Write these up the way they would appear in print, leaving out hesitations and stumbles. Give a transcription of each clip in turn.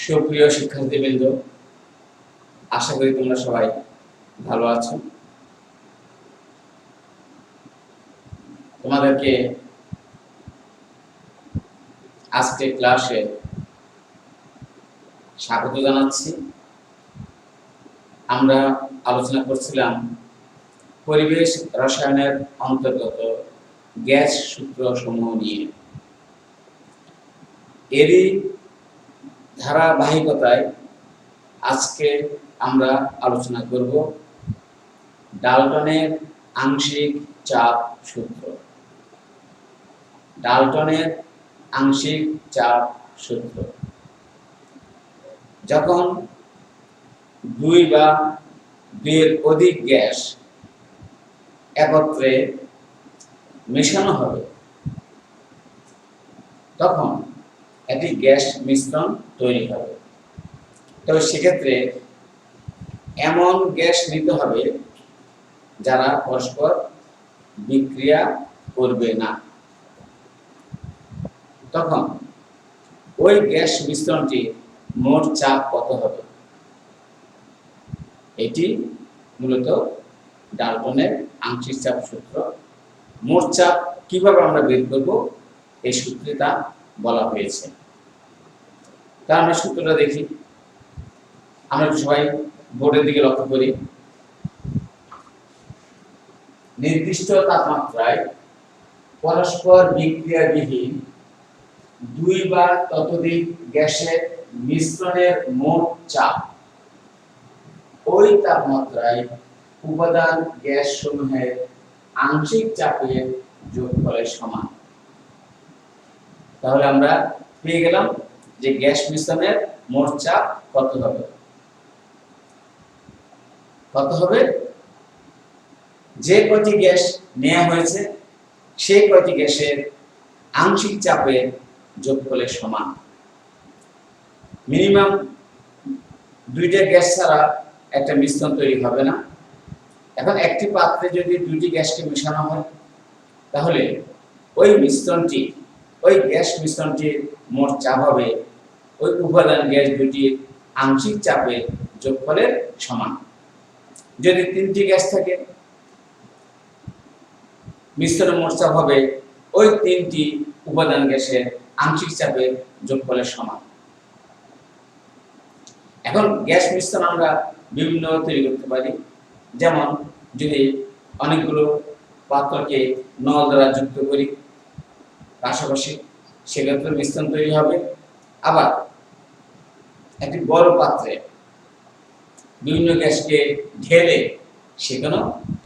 সুপ্রিয় শিক্ষার্থীবৃন্দ, আশা করি তোমরা সবাই ভালো আছো। তোমাদেরকে আজকে ক্লাসে স্বাগত জানাচ্ছি। আমরা আলোচনা করছিলাম পরিবেশ রসায়নের অন্তর্গত গ্যাস সূত্র সমূহ নিয়ে। এরই ধারাবাহিকতায় আজকে আমরা আলোচনা করব ডাল্টনের আংশিক চাপ সূত্র। ডাল্টনের আংশিক চাপ সূত্র যখন দুই বা দুইয়ের অধিক গ্যাস একত্রে মেশানো হবে তখন একটি গ্যাস মিশ্রণ তৈরি হবে। তবে সেক্ষেত্রে এমন গ্যাস নিতে হবে যারা পরস্পর বিক্রিয়া করবে না। তখন ওই গ্যাস মিশ্রণটির মোট চাপ কত হবে? এটি মূলত ডাল্টনের আংশিক চাপ সূত্র। মোট চাপ কিভাবে আমরা বের করব এই সূত্রে তা বলা হয়েছে। তা আমরা সূত্রটা দেখি। আমরা সবাই বোর্ডের দিকে লক্ষ্য করি। নির্দিষ্ট তাপমাত্রায় পরস্পর বিক্রিয়াবিহীন দুই বা ততোধিক গ্যাসের মিশ্রণের মোট চাপ ওই তাপমাত্রায় উপাদান গ্যাস সমূহের আংশিক চাপের যোগফলের সমান। তাহলে আমরা পেয়ে গেলাম যে গ্যাস মিশ্রণের মোট চাপ কত হবে। যে কয়টি গ্যাস নেওয়া হয়েছে সেই কয়টি গ্যাসের আংশিক চাপের যোগফলের সমান। মিনিমাম দুইটা গ্যাস ছাড়া একটা মিশ্রণ তৈরি হবে না। এখন একটি পাত্রে যদি দুইটি গ্যাসকে মেশানো হয় তাহলে ওই গ্যাস মিশ্রণটির মোট চাপ হবে ওই উপাদান গ্যাস দুটির আংশিক চাপের যোগফলের সমান। যদি তিনটি গ্যাস থাকে মিশ্রণের মোট চাপ হবে ওই তিনটি উপাদান গ্যাসের আংশিক চাপের যোগফলের সমান। এখন গ্যাস মিশ্রণ আমরা বিভিন্ন তৈরি করতে পারি। যেমন যদি অনেকগুলো পাত্রকে নল দ্বারা যুক্ত করি পাশাপাশি, সেক্ষেত্রে মিশ্রণ তৈরি হবে। আবার একটি বড় পাত্রে বিভিন্ন গ্যাসকে ঢেলে সেখানেও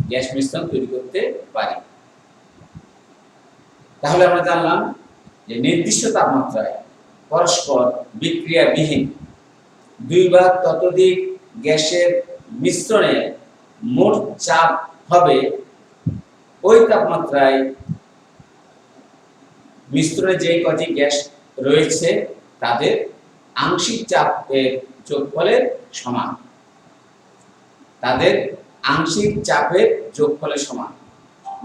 গ্যাস মিশ্রণ তৈরি করতে পারি। তাহলে আমরা জানলাম যে নির্দিষ্ট তাপমাত্রায় পরস্পর বিক্রিয়াবিহীন দুই বা ততোধিক গ্যাসের মিশ্রণের মোট চাপ হবে ওই তাপমাত্রায় মিশ্রণে যে কয়টি গ্যাস রয়েছে তাদের আংশিক চাপের যোগফলের সমান।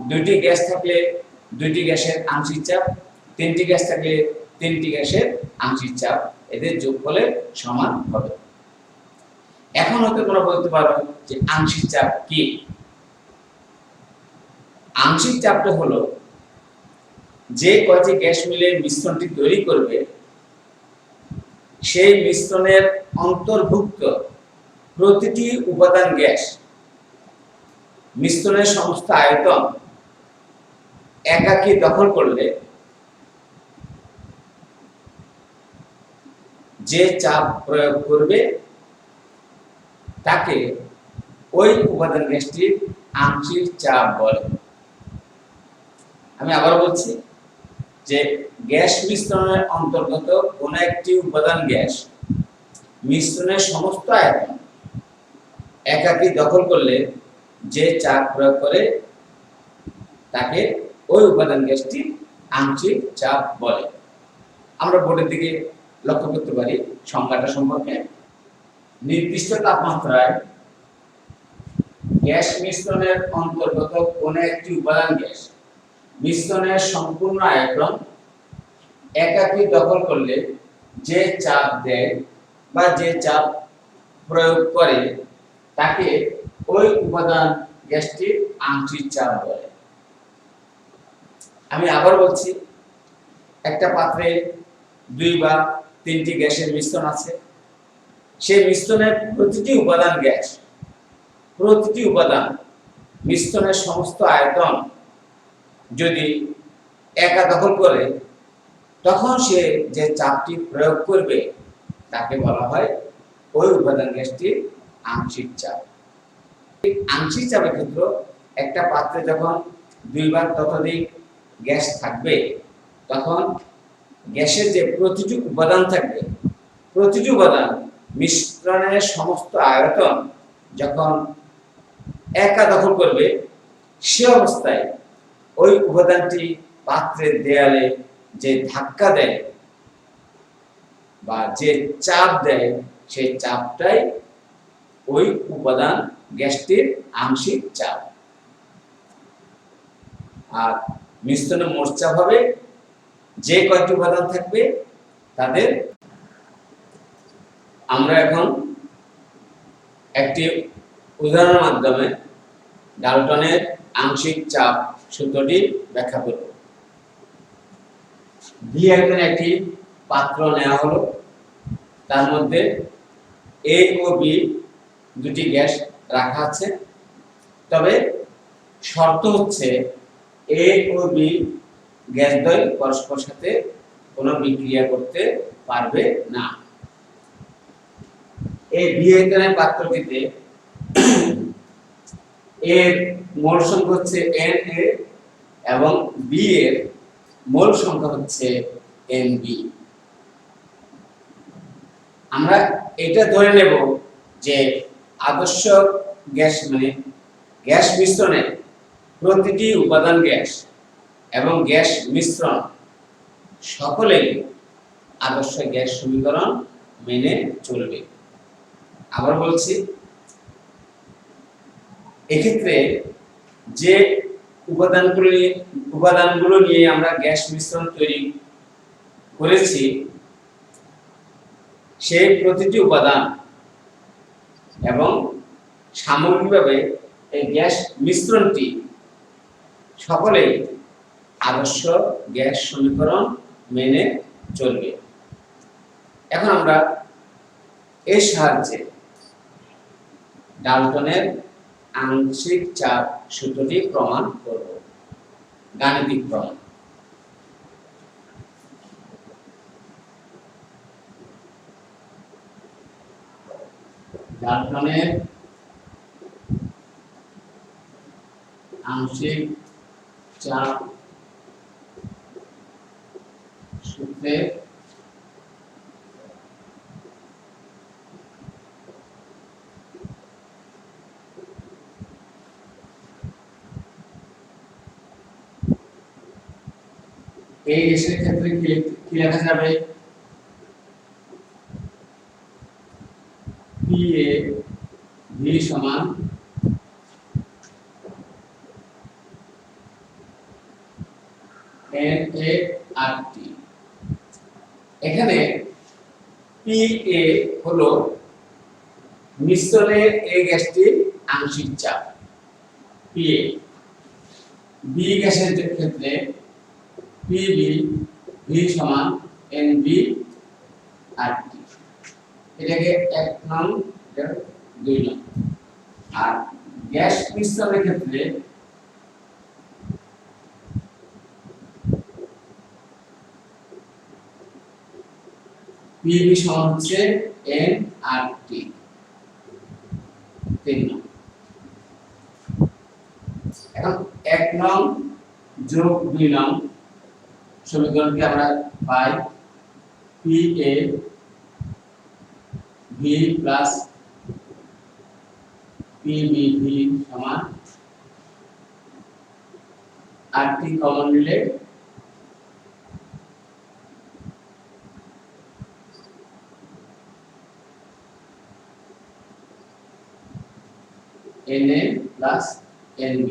দুইটি গ্যাস থাকলে দুইটি গ্যাসের আংশিক চাপ, তিনটি গ্যাস থাকলে তিনটি গ্যাসের আংশিক চাপ, এদের যোগফলের সমান হবে। এখন হয়তো তোমরা বলতে পারো যে আংশিক চাপ কি? আংশিক চাপটা হলো যে কয়টি গ্যাস মিলে মিশ্রণটি তৈরি করবে সেই মিশ্রণের অন্তর্ভুক্ত প্রতিটি উপাদান গ্যাস মিশ্রণের সমস্ত আয়তন একাকী দখল করলে যে চাপ প্রয়োগ করবে তাকে ওই উপাদান গ্যাসটির আংশিক চাপ বলে। আমি আবার বলছি যে গ্যাস মিশ্রণের অন্তর্গত কোন একটি উপাদান গ্যাস মিশ্রণের সমস্ত আয়তন একাকী দখল করলে যে চাপ প্রয়োগ করে তাকে ওই উপাদান গ্যাসটির আংশিক চাপ বলে। আমরা বোর্ডের দিকে লক্ষ্য করতে পারি সংজ্ঞাটা সম্পর্কে। নির্দিষ্ট তাপমাত্রায় গ্যাস মিশ্রণের অন্তর্গত কোন একটি উপাদান গ্যাস মিশ্রণের সম্পূর্ণ আয়তন একাকী দখল করলে যে চাপ দেয় বা যে চাপ প্রয়োগ করে তাকে ওই উপাদান গ্যাসটির আংশিক চাপ বলে। আমি আবার বলছি, একটা পাত্রে 2 বা 3টি গ্যাসের মিশ্রণ আছে। সেই মিশ্রণের প্রতিটি উপাদান গ্যাস, প্রতিটি উপাদান মিশ্রণের সমস্ত আয়তন যদি একা দখল করে, তখন সে যে চাপটি প্রয়োগ করবে তাকে বলা হয় ওই উপাদান গ্যাসটির আংশিক চাপ। আংশিক চাপের ক্ষেত্রে একটা পাত্রে যখন 2 বা ততোধিক গ্যাস থাকবে, তখন গ্যাসের যে প্রতিটি উপাদান থাকবে, প্রতিটি উপাদান মিশ্রণের সমস্ত আয়তন যখন একা দখল করবে, সে অবস্থায় ওই উপাদানটি পাত্রের দেয়ালে যে ধাক্কা দেয় বা যে চাপ দেয়, সেই চাপটাই ওই উপাদান গ্যাসটির আংশিক চাপ। আর মিশ্রণে মোট চাপ হবে যে কয়টি উপাদান থাকবে তাদের। আমরা এখন একটি উদাহরণের মাধ্যমে ডাল্টনের আংশিক চাপ সূত্রটি ব্যাখ্যা করব। ভি আয়তনে একটি পাত্র নেওয়া হলো, তার মধ্যে এ ও বি দুটি গ্যাস রাখা আছে। তবে শর্ত হচ্ছে এ ও বি গ্যাসদ্বয় পরস্পর সাথে কোনো বিক্রিয়া করতে পারবে না। এই ভি আয়তনের পাত্রটিতে এর মোল সংখ্যা হচ্ছে Na এবং বি এর মোল সংখ্যা হচ্ছে Nb। আমরা এটা ধরে নেব যে আদর্শ গ্যাস মানে গ্যাস মিশ্রণে প্রতিটি উপাদান গ্যাস এবং গ্যাস মিশ্রণ সকলেই আদর্শ গ্যাস সমীকরণ মেনে চলবে। আবার বলছি, এক্ষেত্রে যে উপাদানগুলো নিয়ে আমরা গ্যাস মিশ্রণ তৈরি করেছি, সেই প্রতিটি উপাদান এবং সামগ্রিকভাবে এই গ্যাস মিশ্রণটি সকলেই আদর্শ গ্যাস সমীকরণ মেনে চলবে। এখন আমরা এর সাহায্যে ডাল্টনের আংশিক চাপ সূত্রটি প্রমাণ করব, গাণিতিক প্রমাণ। ডাল্টনের আংশিক চাপ সূত্রে এই গ্যাসের ক্ষেত্রে কি লেখা যাবে? PA V সমান NaRT। এখানে PA হলো মিশ্রণের এই গ্যাসটির আংশিক চাপ PA। B গ্যাসের ক্ষেত্রে PB V সমান NbRT। এটাকে 1 নং, 2 নং। আর গ্যাস মিশ্রণের ক্ষেত্রে PB সমান হচ্ছে nRT, 3 নং। এখন 1 নং যোগ 2 নং সমীকরণকে আমরা পাই PA V প্লাস PBV সমান RT কমন নিলে Na প্লাস Nb।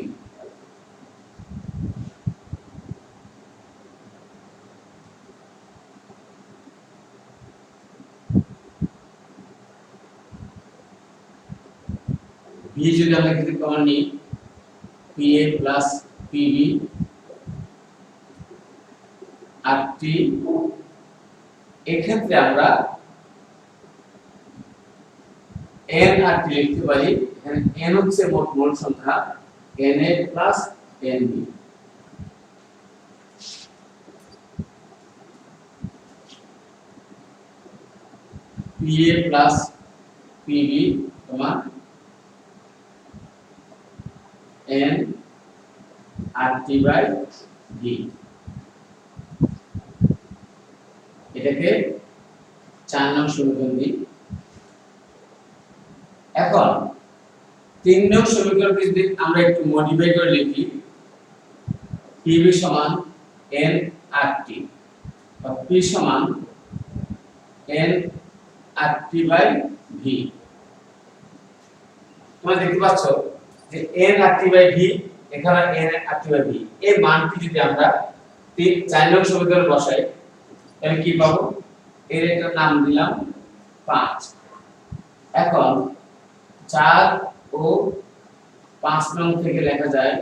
ভি যদি আমরা কিছু কমন নিই পিএ প্লাস পিবি আর টি, এক্ষেত্রে আমরা এন আর টি লিখতে পারি। এখানে এন হচ্ছে মোট মোল সংখ্যা, N A plus N B. PA plus PB সমান N R T by V. এটাকে 4 নং সমীকরণ দিই। এখন 3 নং সমীকরণকে যদি আমরা একটু মডিফাই করে লিখি, পিবি সমান এন আর টি বা পি সমান N R T by V. তোমরা দেখতে পাচ্ছ যে N R T by V, এখানে N R T by V এই মানটি যদি আমরা 4 নং সমীকরণে বসাই তাহলে কি পাবো? এর একটা নাম দিলাম 5। এখন 4 ও 5 নং থেকে লেখা যায়,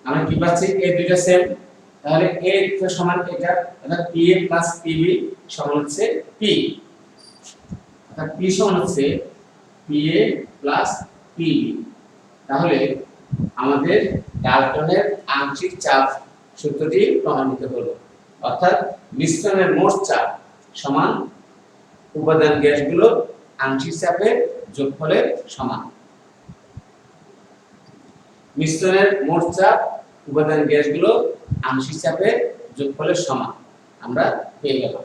আমরা কি পাচ্ছি? এই দুইটা সেম, তাহলে a এর সমান এটা, অর্থাৎ pa প্লাস pb সমান হচ্ছে p, অর্থাৎ p সমান হচ্ছে pa প্লাস pb। তাহলে আমাদের ডাল্টনের আংশিক চাপ সূত্রটি প্রমাণিত হলো, অর্থাৎ মিশ্রণের মোট চাপ সমান উপাদান গ্যাসগুলোর আংশিক চাপের যোগফলের সমান। মিশ্রণের মোট চাপ উপাদান গ্যাসগুলো আংশিক চাপের যোগফলের সমান আমরা পেয়ে গেলাম।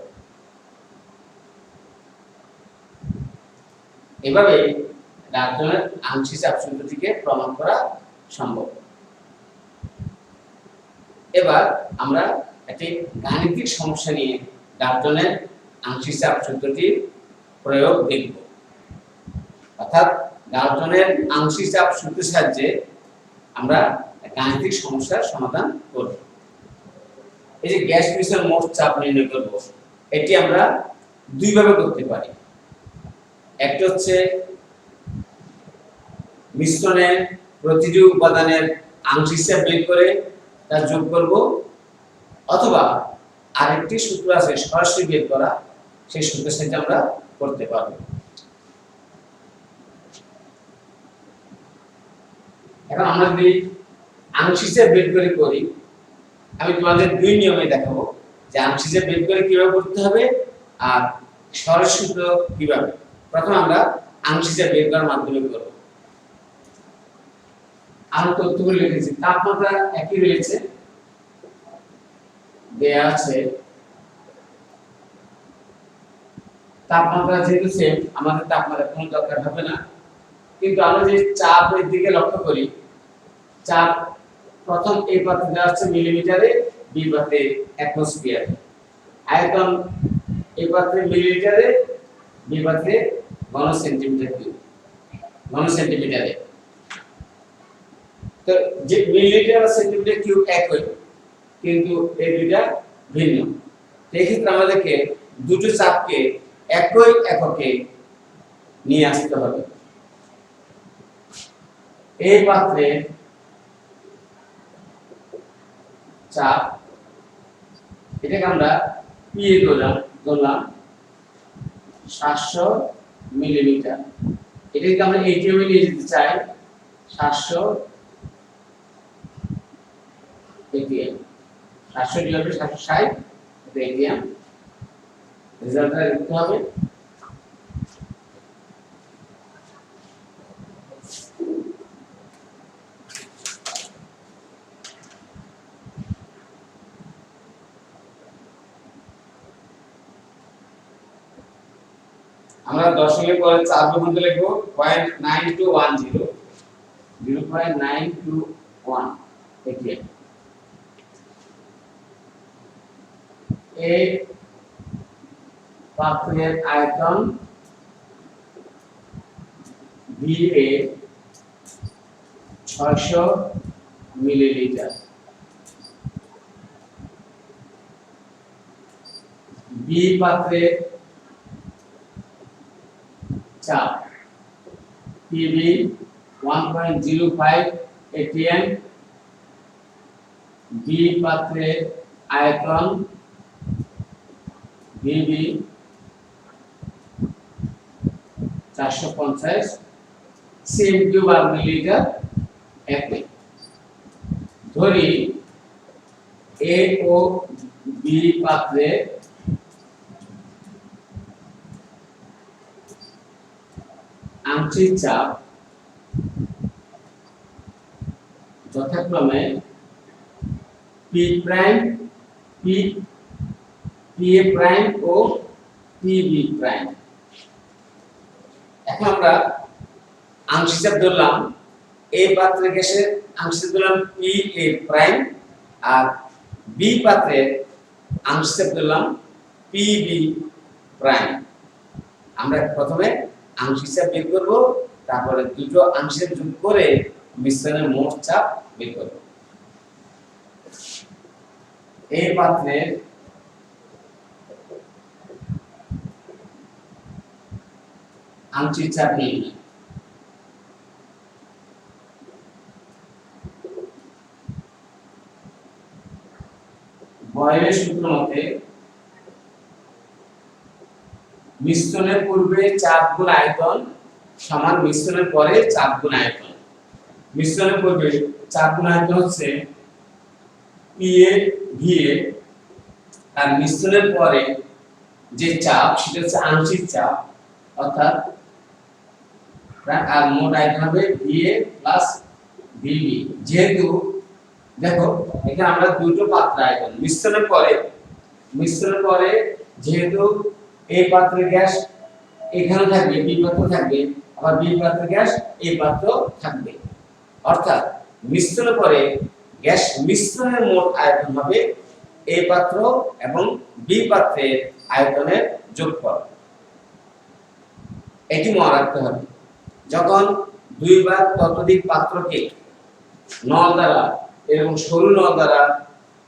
এভাবে ডাল্টনের আংশিক চাপ সূত্রটিকে প্রমাণ করা সম্ভব। এবার আমরা একটি গাণিতিক সমস্যা নিয়ে ডাল্টনের আংশিক চাপ সূত্রটির প্রয়োগ দেখব, অর্থাৎ ডাল্টনের আংশিক চাপ সূত্রের সাহায্যে আমরা গাণিতিক সমস্যার সমাধান করব। এই যে গ্যাস মিশ্রণের মোট চাপ নির্ণয় করব, এটি আমরা দুই ভাবে করতে পারি। একটা হচ্ছে মিশ্রণের প্রতিটি উপাদানের আংশিক চাপ বের করে তার যোগ করব, অথবা আরেকটি সূত্র আছে সরাসরি বের করা, সেই সূত্রের সাহায্যে আমরা করতে পারব। এখন আমরা যদি আংশিক চাপ বের করে করি, আমি তোমাদের দুই নিয়মে দেখাবো যে আংশিক চাপ বের করে কিভাবে করতে হবে আর সরাসরি সূত্র কিভাবে। প্রথমে আমরা আংশিক চাপ বের করার মাধ্যমে করব। আমরা তথ্যগুলো লিখেছি, তাপমাত্রা একই রয়েছে, দেয়া আছে তাপমাত্রা যেহেতু সেম, আমাদের তাপমাত্রা কোনো দরকার হবে না। কিন্তু আমরা যে চাপের দিকে লক্ষ্য করি, চাপ প্রথম এই পাত্রে দেওয়া হচ্ছে মিলিমিটারে, বি পাত্রে অ্যাটমসফিয়ার, আয়তন এই পাত্রে মিলিলিটারে, বি পাত্রে ঘন সেন্টিমিটার কিউব, ঘন সেন্টিমিটারে। তো যে মিলিলিটার আর সেন্টিমিটার কিউব একই, কিন্তু এই দুইটা ভিন্ন। এই ক্ষেত্রে আমাদেরকে দুটো চাপকে একই এককে নিয়ে আসতে হবে। এই পাত্রে চাপ, এটাকে আমরা পিএ ধরলাম 700 মিলিমিটার। এটাকে আমরা এটিএম এ নিয়ে যেতে চাই 700 এটিএম, 700 ডিভাইডেড 760 এটিএম। রেজাল্টটা লিখতে হবে। আমরা দশমিকের পরে 4 পর্যন্ত লিখব 0.9210, 0.921 এটিএম। এই পাত্রের আয়তন VA 600 মিলিলিটার, বি পাত্রে চাপ PB 1.05 atm, B পাত্রের আয়তন BB 450 cm³ আর মিলিলিটার একই। ধরি A ও B পাত্রে আংশিক চাপ যথাক্রমে P প্রাইম PA প্রাইম ও PB প্রাইম। এখন আমরা আংশিক চাপ ধরলাম A পাত্রের গ্যাসের আংশিক চাপ ধরলাম PA প্রাইম আর B পাত্রের আংশিক চাপ ধরলাম PB প্রাইম। আমরা প্রথমে আংশিক চাপ বের করব, তারপরে দুটো আংশিক যোগ করে মিশ্রণের মোট চাপ বের করব। এই পাত্রের আংশিক চাপ নিয়ে বয়লের সূত্র মতে মিশ্রণের পূর্বে চাপ গুণ আয়তন সমান মিশ্রণের পরে চাপ গুণ আয়তন। মিশ্রণের পূর্বে চাপ গুণ আয়তন হচ্ছে PA VA, আর মিশ্রণের পরে যে চাপ সেটা হচ্ছে আংশিক চাপ, অর্থাৎ আর মোট আয়তন হবে VA প্লাস VB। যেহেতু দেখো এখানে আমরা দুটো পাত্র আয়তন মিশ্রণের পরে যেহেতু এই পাত্রের গ্যাস এখানে থাকবে, বি পাত্র থাকবে, আবার বি পাত্রের গ্যাস এই পাত্র থাকবে, অর্থাৎ মিশ্রণের পরে গ্যাস মিশ্রণের মোট আয়তন হবে এই পাত্র এবং বি পাত্রের আয়তনের যোগফল। এটি মনে রাখতে হবে। যখন দুই বা ততোধিক পাত্রকে নল দ্বারা এবং সরু নল দ্বারা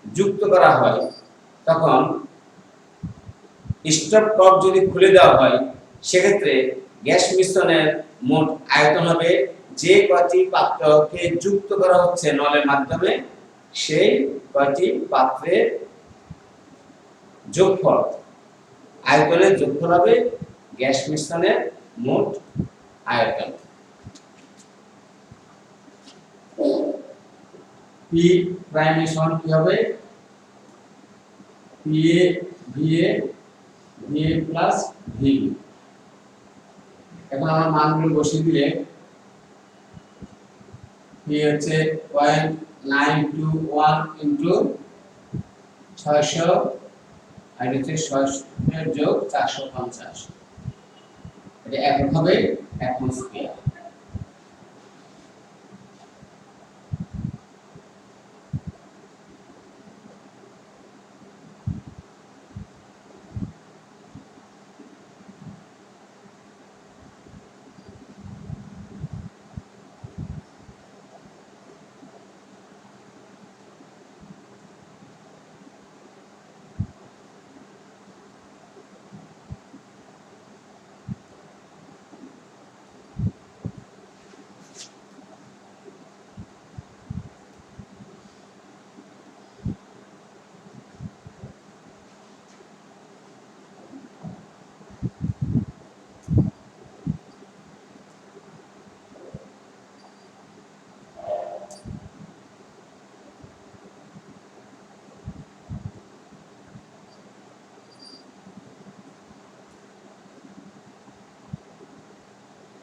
যুক্ত করা হয়, তখন স্টপ টপ যদি খুলে দেওয়া হয়, সেক্ষেত্রে গ্যাস মিশ্রণের মোট আয়তন হবে যে কয়টি পাত্রকে যুক্ত করা হচ্ছে নলের মাধ্যমে সেই কয়টি পাত্রের যোগফল। আয়তনের যোগফল হবে গ্যাস মিশ্রণের মোট আয়তন। P প্রাইম সমান কি হবে? PA VA VA plus VB। এখন আমরা মানগুলো বসিয়ে দিলে P হচ্ছে 0.921 ইনটু 600 আর হচ্ছে 600 যোগ 450, এটা একক হবে 1 মোল স্কয়ার।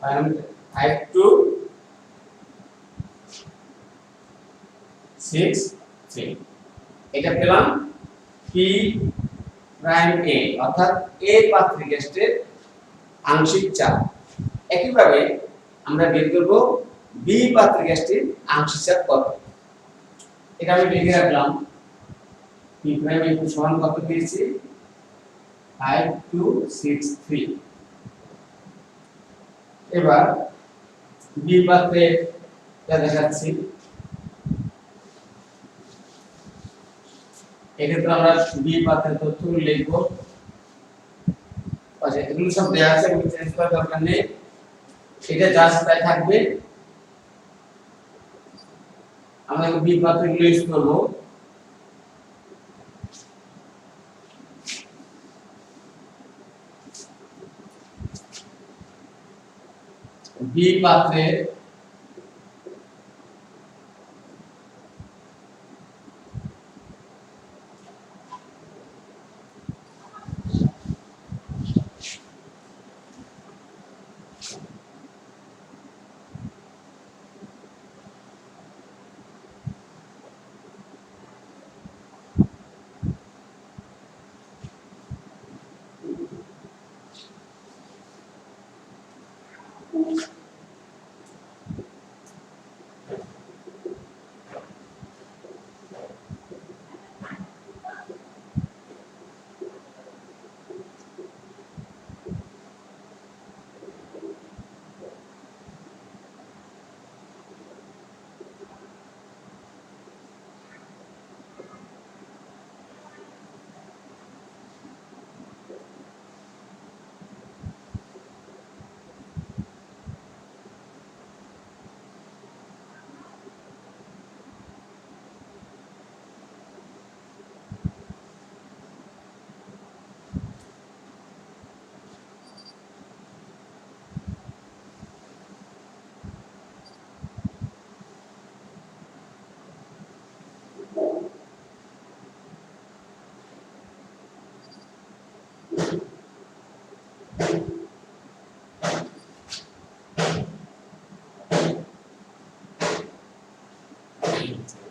and 5 to 6 3 এটা পেলাম P প্রাইম A, অর্থাৎ A পাত্রের গ্যাসের আংশিক চাপ। একইভাবে আমরা বের করব B পাত্রের গ্যাসের আংশিক চাপ কত। এটা আমি লিখে রাখলাম। P প্রাইম A সমান কত পেয়েছি? 5263। এবার বি পাত্রে দেখাচ্ছি। এক্ষেত্রে আমরা বি পাত্রের তথ্য লিখব। আচ্ছা, এগুলো সব দেওয়া আছে, এগুলো চেঞ্জ করার দরকার নেই। এটা জাস্ট তাই থাকবে। আমরা বি পাত্রগুলো ইউজ করব। বি পাত্রে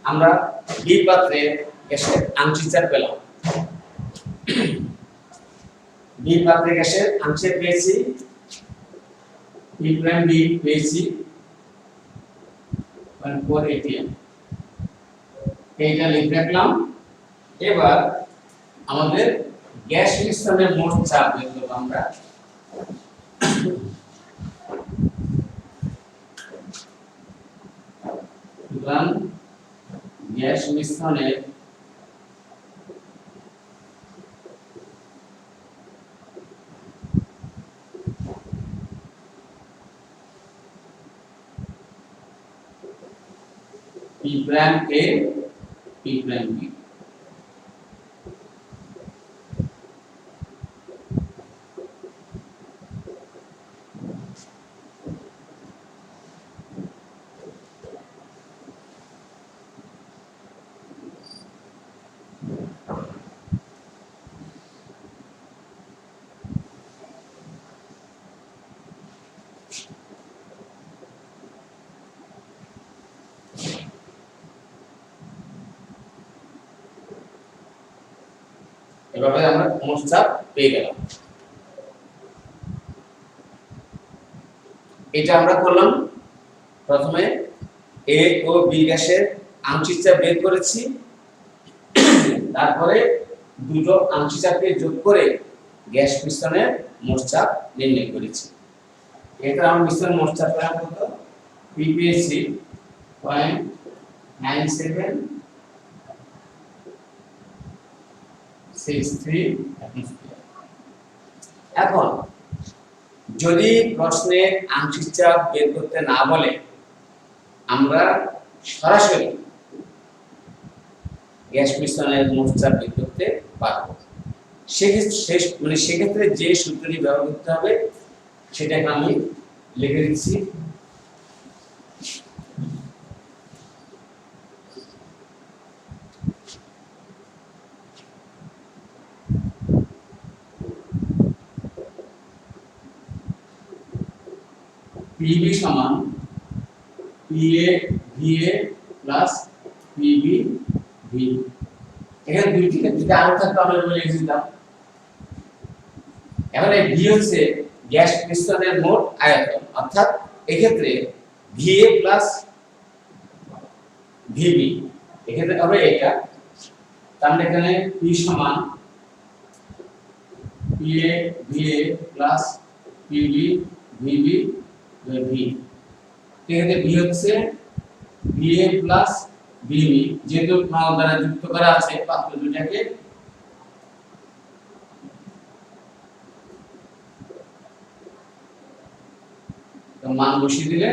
আমরা বি পাত্রে গ্যাসের আংশিক চাপ পেলাম। বি পাত্রে গ্যাসের আংশিক পেয়েছি, পি প্রাইম বি পেয়েছি 1.4 atm। এইটা লিখে রাখলাম। এবার আমাদের গ্যাস মিশ্রণের মোট চাপ বের করব আমরা। সুতরাং গ্যাস মিশ্রণের P prime A P prime B এভাবে আমরা মোট চাপ পেয়ে গেলাম। এটা আমরা করলাম, প্রথমে এ ও বি গ্যাসের আংশিক চাপ বের করেছি, তারপরে দুটো আংশিক চাপকে যোগ করে গ্যাস মিশ্রণের মোট চাপ নির্ণয় করেছি। এটা আমরা মিশ্রণ মোট চাপ পেলাম কত? পি পেয়েছি 0.9763 atmosphere। এখন যদি প্রশ্নে আংশিক চাপ বের করতে না বলে, আমরা সরাসরি গ্যাস মিশ্রণের মোট চাপ বের করতে পারবো। সেক্ষেত্রে যে সূত্রটি ব্যবহার করতে হবে সেটাকে আমি লিখে দিচ্ছি। PV সমান PA VA plus PB V। এখানে দুইটি যদি আরো থাকতো আমরা বলে লিখতাম। এখানে V হচ্ছে গ্যাস মিশ্রণের মোট আয়তন, অর্থাৎ এক্ষেত্রে VA প্লাস VB, এক্ষেত্রে হবে এটা। তাহলে এখানে P সমান PA VA plus PB VB V। এখানে V হচ্ছে VA প্লাস VB, যেহেতু নল দ্বারা যুক্ত করা আছে পাত্র দুটাকে, তো মান বসিয়ে দিলে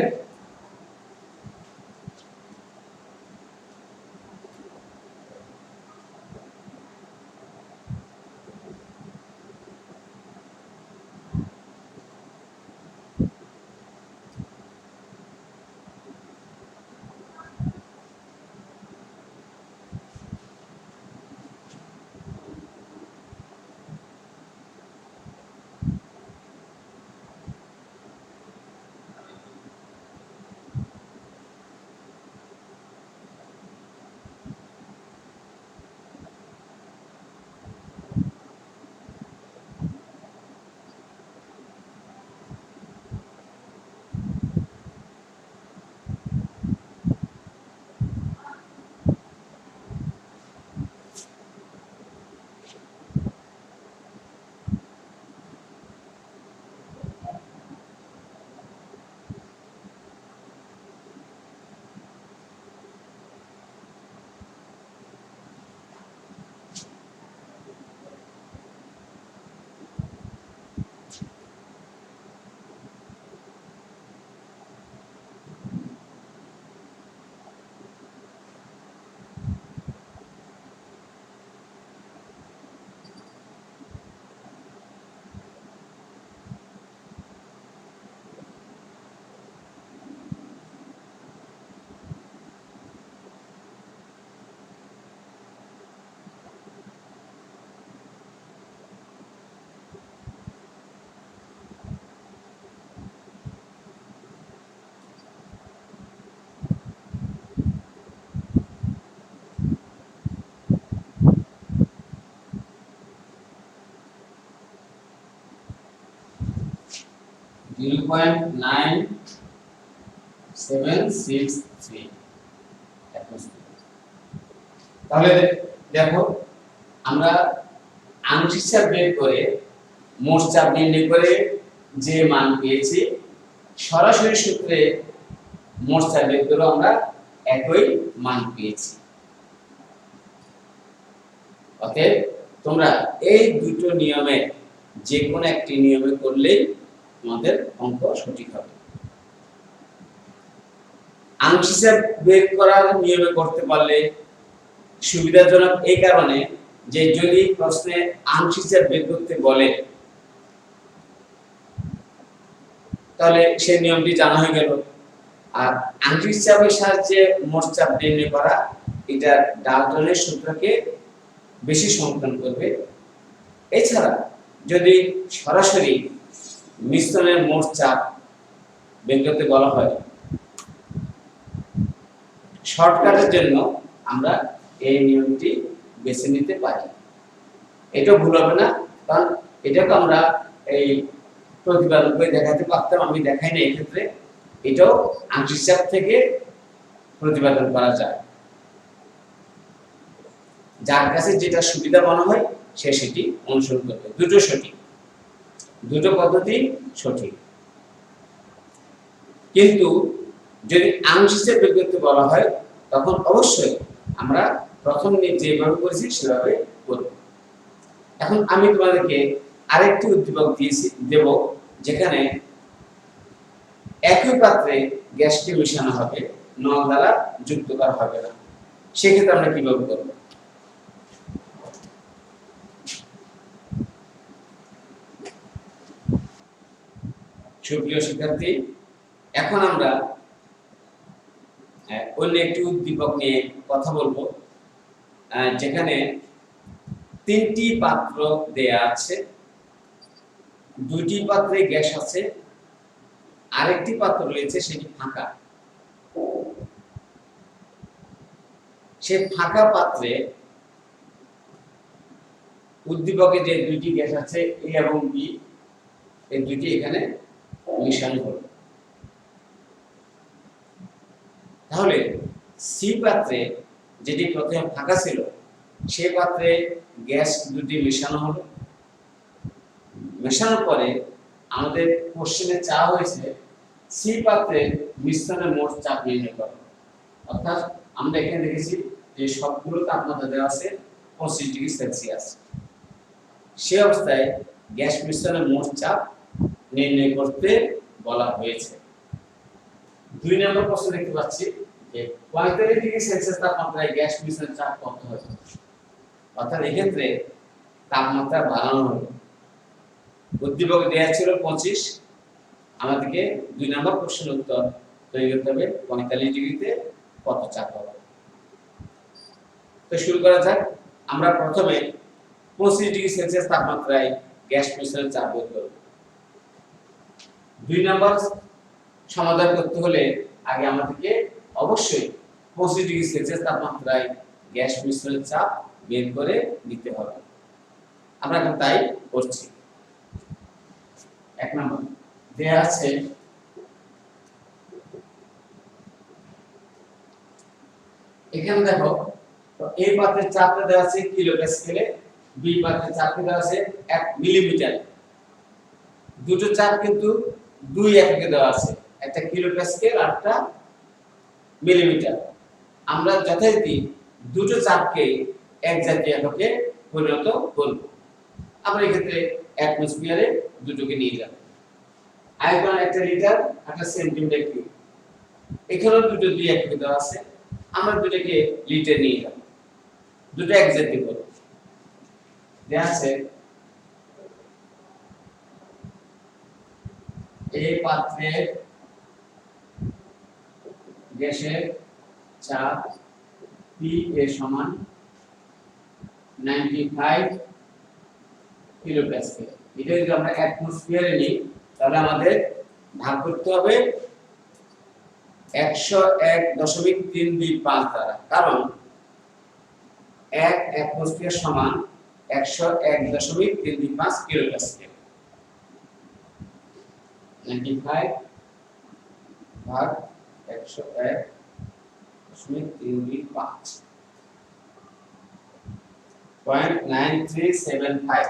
তাহলে দেখো আমরা আংশিক চাপ বের করে মোট চাপ নির্ণয় করে যে মান পেয়েছি সরাসরি সূত্রে মোট চাপ বের করে আমরা একই মান পেয়েছি। অতএব তোমরা এই দুটো নিয়মে যে কোনো একটি নিয়মে করলেই তোমাদের অঙ্ক সঠিক হবে। আংশিক চাপ বের করার নিয়মে করতে পারলে সুবিধাজনক এই কারণে যে যদি প্রশ্নে আংশিক চাপ বের করতে বলে তাহলে সেই নিয়মটি জানা হয়ে গেল। আর আংশিক চাপের সাহায্যে মোট চাপ নির্ণয় করা এটা ডাল্টনের সূত্রকে বেশি সমর্থন করবে। এছাড়া যদি সরাসরি মিশ্রণের মোট চাপ বের করতে বলা হয় শর্টকাটের জন্য আমরা এই নিয়মটি বেছে নিতে পারি। এটা ভুল হবে না, কারণ এটাকে আমরা এই প্রতিপাদন করে দেখাতে পারতাম, আমি দেখাই না এক্ষেত্রে। এটাও আংশিক চাপ থেকে প্রতিপাদন করা যায়। যার কাছে যেটা সুবিধা মনে হয় সে সেটি অনুসরণ করবে। দুটো সঠিক, দুটো পদ্ধতি সঠিক। কিন্তু যদি আংশিক চাপ বের করতে বলা হয় তখন অবশ্যই আমরা প্রথম যেভাবে করেছি সেভাবে করব। এখন আমি তোমাদেরকে আরেকটি উদ্দীপক দেব যেখানে একই পাত্রে গ্যাসটি মেশানো হবে, নল দ্বারা যুক্ত করা হবে না। সেক্ষেত্রে আমরা কিভাবে করব? সুপ্রিয় শিক্ষার্থী, এখন আমরা অন্য একটি উদ্দীপক নিয়ে কথা বলবো যেখানে তিনটি পাত্র দেয়া আছে, দুইটি পাত্রে গ্যাস আছে, আরেকটি পাত্র রয়েছে সেটি ফাঁকা। সে ফাঁকা পাত্রে উদ্দীপকে যে দুইটি গ্যাস আছে এ এবং বি, এই দুইটি এখানে মিশানো হলো। তাহলে সি পাত্রে যেটি প্রথমে ফাঁকা ছিল সে পাত্রে গ্যাস দুটি মেশানো হলো। মেশানোর পরে আমাদের কোশ্চেনে চাওয়া হয়েছে সি পাত্রে মিশ্রণের মোট চাপ নির্ণয় করো। অর্থাৎ আমরা এখানে দেখেছি যে সবগুলো তাপমাত্রা দেওয়া আছে 25 ডিগ্রি সেলসিয়াস। সে অবস্থায় গ্যাস মিশ্রণের মোট চাপ নির্ণয় করতে বলা হয়েছে। দুই নম্বর প্রশ্ন দেখতে পাচ্ছি যে 45 ডিগ্রি সেলসিয়াস তাপমাত্রায় গ্যাস মিশ্রণের চাপ কত হয়? অর্থাৎ এই ক্ষেত্রে তাপমাত্রা বাড়ানো হলো। উদ্দীপক দেওয়া ছিল 25, আমাদেরকে দুই নম্বর প্রশ্নের উত্তর তৈরি করতে হবে 45 ডিগ্রিতে কত চাপ হবে। তো শুরু করা যাক। আমরা প্রথমে 25 ডিগ্রি সেলসিয়াস তাপমাত্রায় গ্যাস মিশ্রণের চাপ বের করব। দুই নম্বর সমাধান করতে হলে আগে আমাদেরকে অবশ্যই 25 ডিগ্রি সেলসিয়াস তাপমাত্রায় গ্যাস মিশ্রণের চাপ বের করে নিতে হবে। আমরা এখন তাই করছি। এক নম্বর দেয়া আছে এখানে দেখো, তো এই পাত্রের চাপটা দেওয়া আছে কিলো প্যাসকেলে, বি পাত্রের চাপটা দেওয়া আছে 1 মিলিমিটার। দুটো চাপ কিন্তু দুই এককে দেওয়া আছে, একটা কিলো প্যাসকেল আর একটা মিলিমিটার। আমরা যথারীতি দুটো চাপকে এক জাতীয় এককে পরিণত করব। আমরা এই ক্ষেত্রে অ্যাটমসফিয়ারে দুটোকে নিয়ে যাব। আয়তন 1 লিটার 1 সেন্টিমিটার কিউব। এখানেও দুটো দুই এককে দেওয়া আছে, আমরা দুটোকে লিটার নিয়ে যাব। দুটো এক জাতীয় করব। দেয়া আছে এই পাত্রের গ্যাসের চাপ পি এ সমান 95 কিলো প্যাসকেল। এটা যদি আমরা অ্যাটমসফিয়ারে নিই তাহলে আমাদের ভাগ করতে হবে 101.325 দ্বারা, কারণ 1 অ্যাটমসফিয়ার সমান 101.325 কিলো প্যাসকেল। 95 ভাগ 101.325 0.9375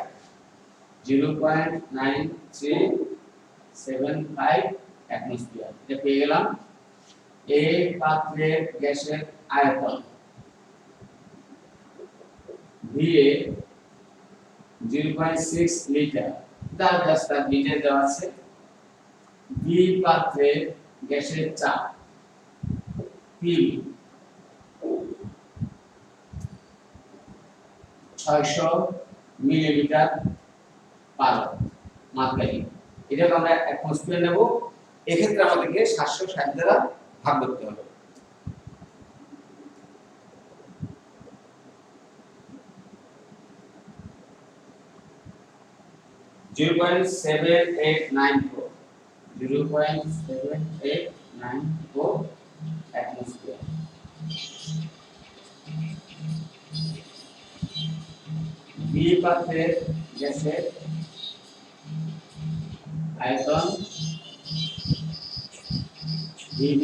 0.9375 অ্যাটমসফিয়ার। এটা পেয়ে গেলাম। এই পাত্রের গ্যাসের আয়তন VA 0.6 লিটার, তার গ্যাসটা লিটার দেওয়া আছে। বি পাত্রের গ্যাসের চাপ PB 600 মিলিমিটার পার মাত্রায়। এটাকে আমরা অ্যাটমসফিয়ার নেব। এক্ষেত্রে আমাদেরকে 760 দ্বারা ভাগ করতে হবে। (0.7894 atmosphere). বি পাত্রের গ্যাসের আয়তন VB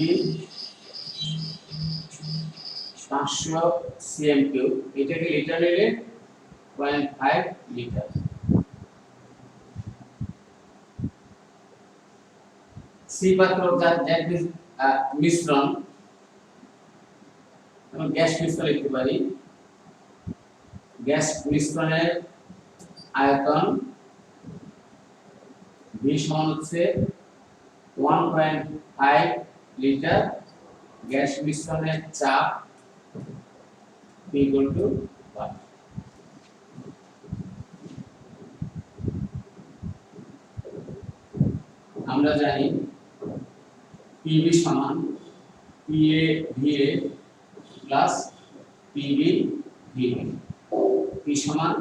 500 cm3, এটাকে লিটার নিলে 0.5 লিটার। সি পাত্র মিশ্রণ, আমরা গ্যাস মিশ্রণ লিখতে পারি। গ্যাস মিশ্রণের আয়তন V সমান হচ্ছে 1.5 লিটার। গ্যাস মিশ্রণের চাপ P = 1। আমরা জানি PV সমান PA VA plus PB VB। P সমান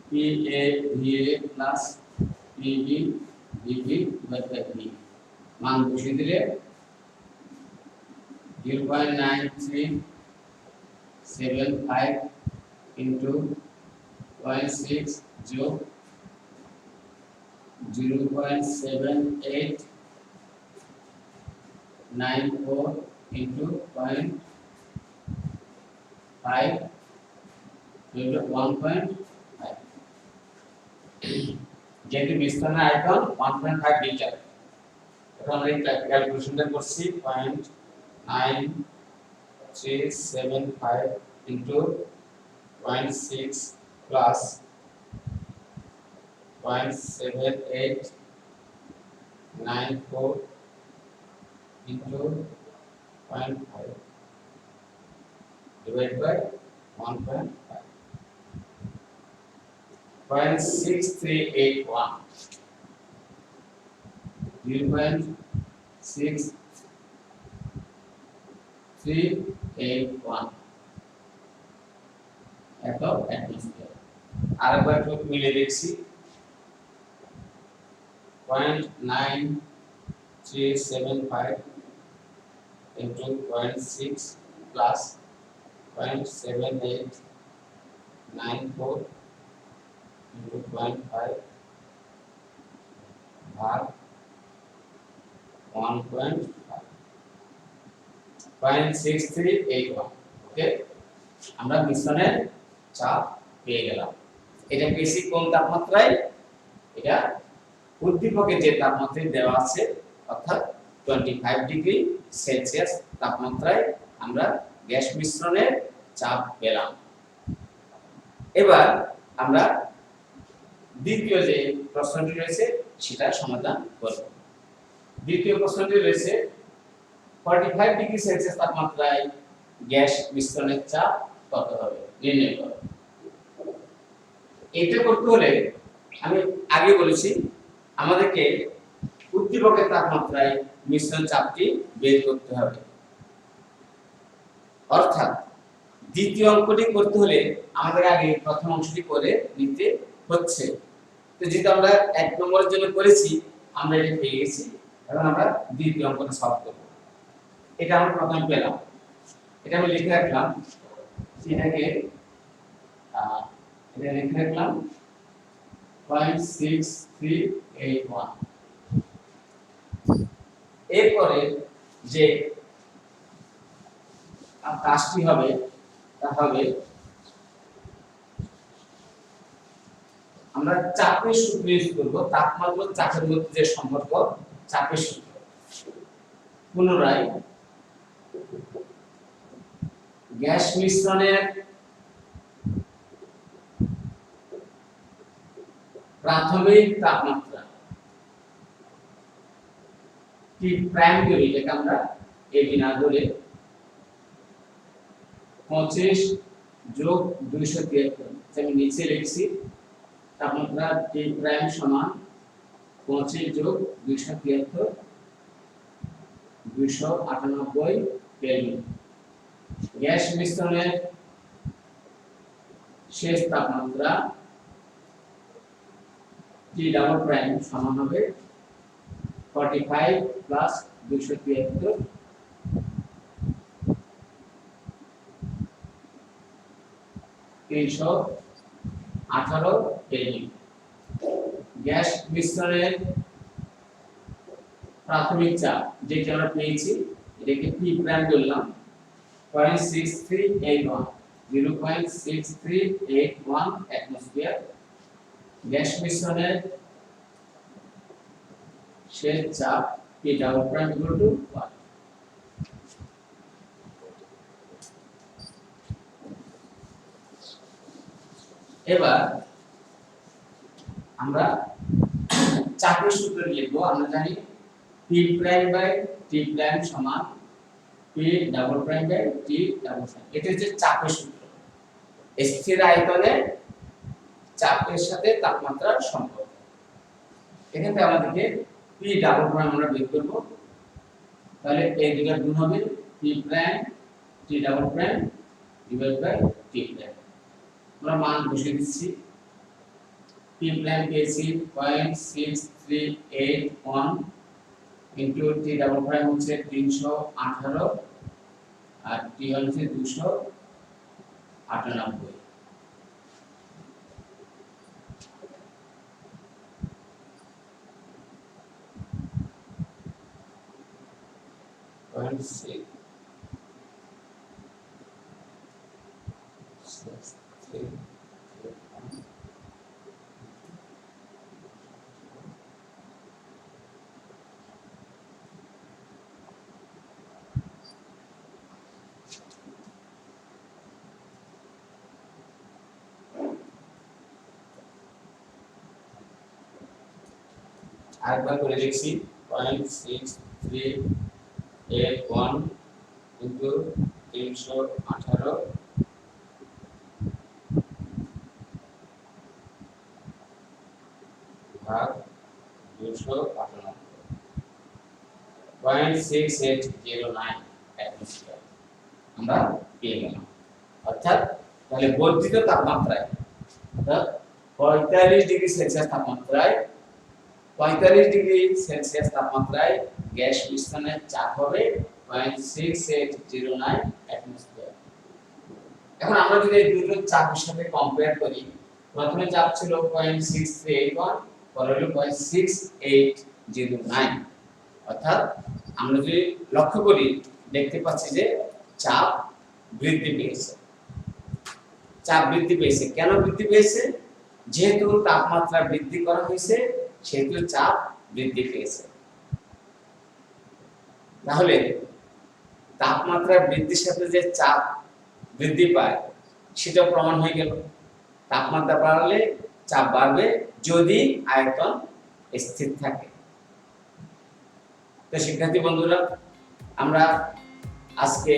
PA VA plus PB VB by V। মান বসিয়ে দিলে 0.9375 ইনটু 0.6 যোগ 0.7894 ইনটু 0.5 ইনটু 1.5। যেহেতু মিশ্রণের আয়তন 1.5 লিটার, এখন আমরা এই ক্যালকুলেশনটা করছি 0.9375 into 0.6 plus 0.7894 into 0.5 divided by 1.5. 0.6381. 0.6381 একক অ্যাটমসফিয়ার। আরেকবার একটু মিলে দেখছি। 0.9375 into 0.6 plus 0.7894 into 0.5 ভাগ 1.5 0.6381। ওকে, আমরা মিশ্রণের চাপ পেয়ে গেলাম। এটা পেয়েছি কোন তাপমাত্রায়? এটা উদ্দীপকের যে তাপমাত্রায় দেওয়া আছে অর্থাৎ 25 ডিগ্রি সেলসিয়াস তাপমাত্রায় আমরা গ্যাস মিশ্রণের চাপ পেলাম। এবার আমরা দ্বিতীয় যে প্রশ্নটি রয়েছে সেটা সমাধান করব। দ্বিতীয় প্রশ্নটি রয়েছে 45 ডিগ্রি সেলসিয়াস তাপমাত্রায় গ্যাস মিশ্রণের চাপ কত হবে নির্ণয় করো। এটা করতে হলে আমি আগে বলেছি আমাদেরকে উদ্দীপকের তাপমাত্রায় মিশ্রণ চাপটি বের করতে হবে। অর্থাৎ দ্বিতীয় অঙ্কটি করতে হলে আমাদের আগে প্রথম অংশটি করে নিতে হচ্ছে। তো যেটা আমরা এক নম্বরের জন্য করেছি আমরা এটা পেয়ে গেছি, এখন আমরা দ্বিতীয় অঙ্কটা সলভ করব। এটা আমরা প্রথমে পেলাম, এটা আমি লিখে রাখলাম, এটাকে এটা লিখে রাখলাম 0.6381। এরপরে যে কাজটি হবে তা হবে আমরা চাপের সূত্র ইউজ করব। তাপমাত্রা চাপের মধ্যে যে সম্পর্ক, চাপের সূত্র। পুনরায় গ্যাস মিশ্রণের প্রাথমিক তাপমাত্রা টি প্রাইম ধরি, এটাকে আমরা এবি না ধরে 25 যোগ 273, আমি নিচে লিখছি তাপমাত্রা টি প্রাইম সমান 25 যোগ 273 298 কেলভিন। গ্যাস মিশ্রণের শেষ তাপমাত্রা টি ডাবল প্রাইম সমান হবে 45 প্লাস 273 318 কেলভিন। গ্যাস মিশ্রণের প্রাথমিক চাপ যেটা আমরা পেয়েছি এটাকে পি প্রাইম বললাম 0.6381 0.6381 অ্যাটমসফিয়ার। গ্যাস মিশ্রণের শেষ চাপ P double prime equal to 1। এবার আমরা চাপের সূত্র লিখব। আমরা জানি P prime by T prime সমান P double prime by T double prime. এটা হচ্ছে চাপের সূত্র। স্থির আয়তনে চাপের সাথে তাপমাত্রার সম্পর্ক। এখান থেকে আমাদেরকে পি ডাবল প্রাইম আমরা বের করব। তাহলে এই দুটো গুণ হবে P prime T double prime divide by T prime. আমরা মান বসিয়ে দিচ্ছি। পি প্রাইম পেয়েছি 0.6381 ইনটু টি ডাবল প্রাইম হচ্ছে 318 আর টি হচ্ছে 298। আরেকবার করে লিখছি 0.6381 A1 ইনটু 318 ভাগ 298 0.6809 অ্যাটমসফিয়ার আমরা পেয়ে গেলাম। অর্থাৎ তাহলে বর্ধিত তাপমাত্রায় অর্থাৎ 45 ডিগ্রি সেলসিয়াস তাপমাত্রায় 45 ডিগ্রি সেলসিয়াস তাপমাত্রায় গ্যাস মিশ্রণের চাপ হবে 0.6809 অ্যাটমসফিয়ার। এখন আমরা যদি এই দুটো চাপের সাথে কম্পেয়ার করি, প্রথমে চাপ ছিল 0.6381, পরে হলো 0.6809। অর্থাৎ আমরা যদি লক্ষ্য করি দেখতে পাচ্ছি যে চাপ বৃদ্ধি পেয়েছে। চাপ বৃদ্ধি পেয়েছে, কেন বৃদ্ধি পেয়েছে? যেহেতু তাপমাত্রা বৃদ্ধি করা হয়েছে সেহেতু চাপ বৃদ্ধি পেয়েছে। তাহলে তাপমাত্রা বৃদ্ধির সাথে যে চাপ বৃদ্ধি পায় সেটা প্রমাণ হয়ে গেল। তাপমাত্রা বাড়লে চাপ বাড়বে যদি আয়তন স্থির থাকে। তো শিক্ষার্থী বন্ধুরা, আমরা আজকে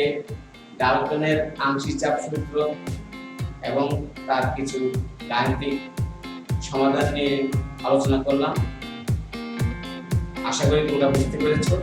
ডাল্টনের আংশিক চাপ সূত্র এবং তার কিছু গাণিতিক সমাধান নিয়ে আলোচনা করলাম। আশা করি তোমরা বুঝতে পেরেছো।